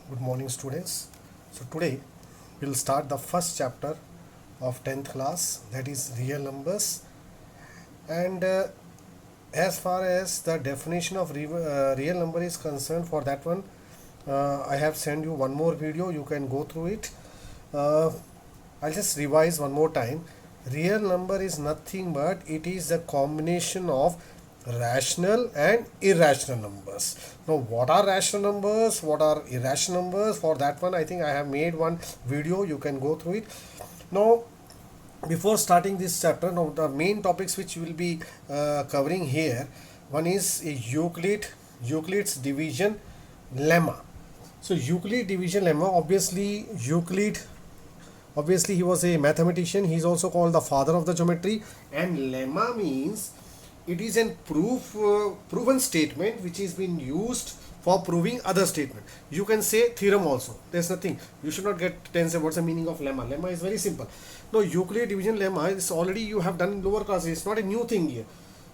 Good morning, students. So today we'll start the first chapter of 10th class, that is real numbers. And as far as the definition of real number is concerned, for that one I have sent you one more video. You can go through it. uh, I'll just revise one more time. Real number is nothing but it is a combination of rational and irrational numbers. Now, what are rational numbers? What are irrational numbers? For that one, I think I have made one video. You can go through it. Now, before starting this chapter, now the main topics which we will be covering here, one is a Euclid's division lemma. So Euclid division lemma, obviously he was a mathematician. He is also called the father of the geometry. And lemma means it is a proven statement which is been used for proving other statement. You can say theorem also. There's nothing. You should not get tense. What's the meaning of lemma? Lemma is very simple. No, Euclid division lemma is already you have done in lower classes. It's not a new thing here.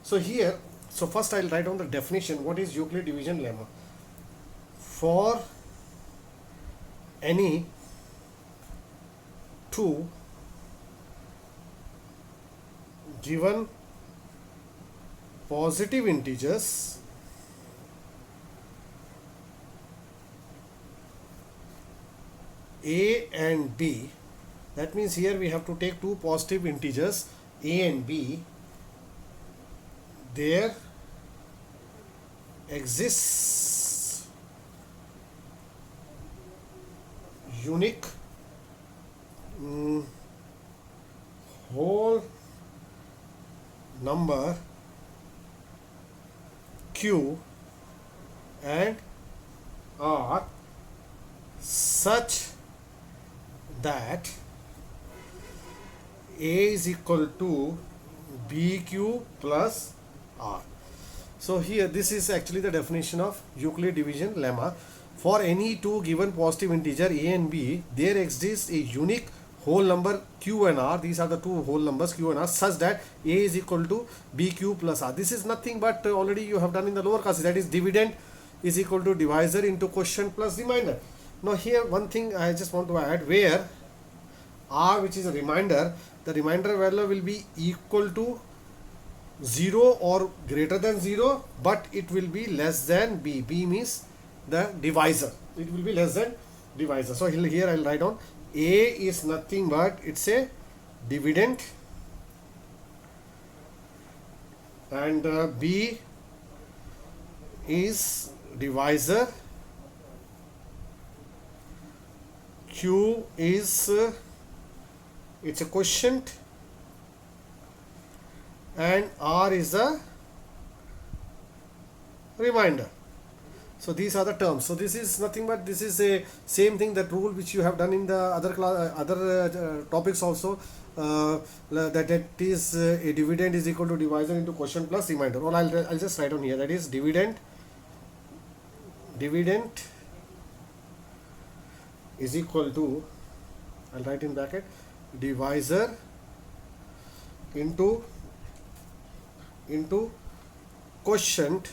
So first I'll write down the definition. What is Euclid division lemma? For any two given positive integers a and b, that means here we have to take two positive integers a and b, there exists unique whole number q and r such that a is equal to bq plus r. So here this is actually the definition of Euclid division lemma. For any two given positive integer a and b, there exists a unique whole number q and r. These are the two whole numbers q and r, such that a is equal to bq plus r. This is nothing but already you have done in the lower classes, that is dividend is equal to divisor into quotient plus remainder. Now here one thing I just want to add, where r, which is a remainder, the remainder value will be equal to 0 or greater than 0, but it will be less than b. B means the divisor. It will be less than divisor. So here I'll write down a is nothing but it's a dividend, and b is divisor, q is it's a quotient, and r is a remainder. So these are the terms. So this is nothing but this is a same thing, that rule which you have done in the other class, other topics also, that it is a dividend is equal to divisor into quotient plus remainder. Or I'll just write on here, that is dividend is equal to, I'll write in bracket, divisor into quotient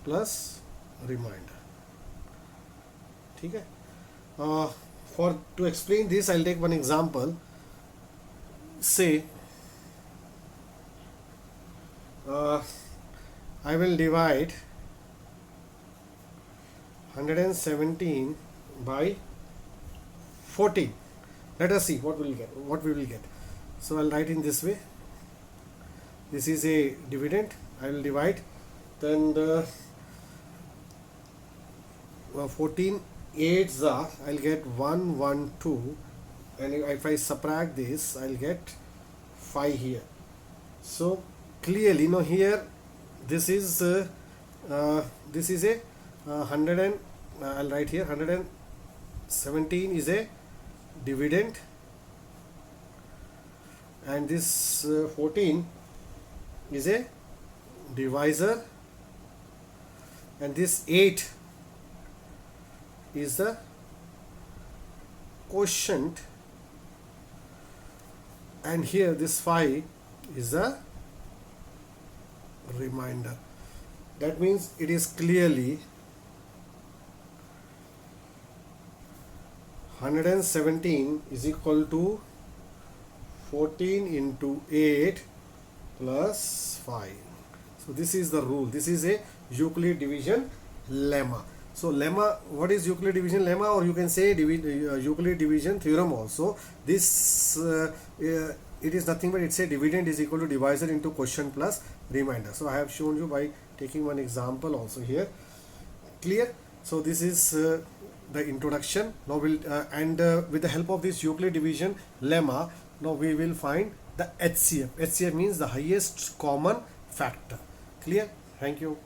plus remainder. ठीक है? For to explain this, I'll take one example. Say I will divide 117 by 14. Let us see what we will get. So I'll write in this way. This is a dividend. I will divide. Then the 14 8s are, I'll get 1 1 2, and if I subtract this I'll get 5 here. So clearly now here this is a 100 and I'll write here 117 is a dividend, and this 14 is a divisor, and this 8 is the quotient, and here this 5 is a remainder. That means it is clearly 117 is equal to 14 into 8 plus 5. So this is the rule. This is a Euclid division lemma. So lemma, what is Euclid division lemma, or you can say Euclid division theorem also. This it is nothing but it's a dividend is equal to divisor into quotient plus remainder. So I have shown you by taking one example also here. Clear? So this is the introduction. Now we'll with the help of this Euclid division lemma, now we will find the HCF. HCF means the highest common factor. Clear? Thank you.